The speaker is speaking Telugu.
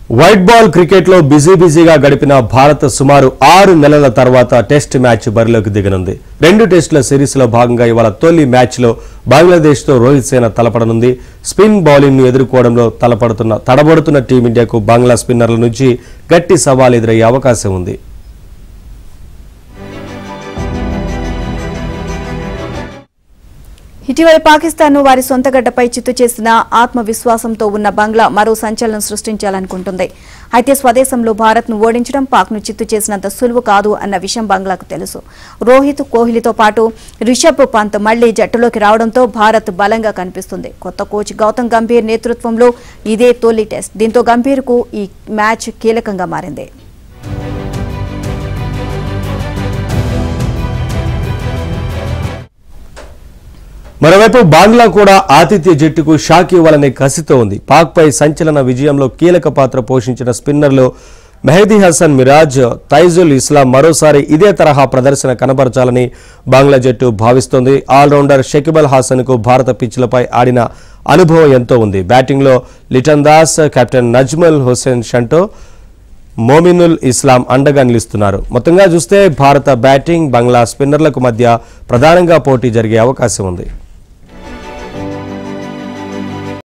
వైట్ బాల్ క్రికెట్ లో బిజీగా గడిపిన భారత్ సుమారు 6 నెలల తర్వాత టెస్ట్ మ్యాచ్ బరిలోకి దిగనుంది. 2 టెస్టుల సిరీస్ లో భాగంగా ఇవాళ తొలి మ్యాచ్ లో బంగ్లాదేశ్ తో రోహిత్ సేన తలపడనుంది. స్పిన్ బౌలింగ్ ను ఎదుర్కోవడంలో తడబడుతున్న టీమిండియాకు బంగ్లా స్పిన్నర్ల నుంచి గట్టి సవాల్ ఎదురయ్యే అవకాశం ఉంది. ఇటీవల పాకిస్తాన్ను వారి సొంత గడ్డపై చిత్తు చేసిన ఆత్మవిశ్వాసంతో ఉన్న బంగ్లా మరో సంచలనం సృష్టించాలనుకుంటుంది. అయితే స్వదేశంలో భారత్ను ఓడించడం పాక్ను చిత్తు చేసినంత సులువు కాదు అన్న విషయం బంగ్లాకు తెలుసు. రోహిత్, కోహ్లీతో పాటు రిషబ్ పంత్ మళ్లీ జట్టులోకి రావడంతో భారత్ బలంగా కనిపిస్తుంది. కొత్త కోచ్ గౌతమ్ గంభీర్ నేతృత్వంలో ఇదే తొలి టెస్ట్. దీంతో గంభీర్కు ఈ మ్యాచ్ కీలకంగా మారింది. మరోవైపు బంగ్లా కూడా ఆతిథ్య జట్టుకు షాక్ ఇవ్వాలనే కసితో ఉంది. పాక్ పై సంచలన విజయంలో కీలక పాత్ర పోషించిన స్పిన్నర్లు మెహదీ హసన్, మిరాజ్, తైజుల్ ఇస్లాం మరోసారి ఇదే తరహా ప్రదర్శన కనబరచాలని బంగ్లా జట్టు భావిస్తోంది. ఆల్రౌండర్ షకీబ్ అల్ హాసన్ కు భారత పిచ్లపై ఆడిన అనుభవం ఎంతో ఉంది. బ్యాటింగ్లో లిటన్ దాస్, కెప్టెన్ నజ్ముల్ హుస్సేన్ షంటో, మోమినుల్ ఇస్లాం అండగా నిలుస్తున్నారు. మొత్తంగా చూస్తే భారత బ్యాటింగ్, బంగ్లా స్పిన్నర్లకు మధ్య ప్రధానంగా పోటీ జరిగే అవకాశం ఉంది.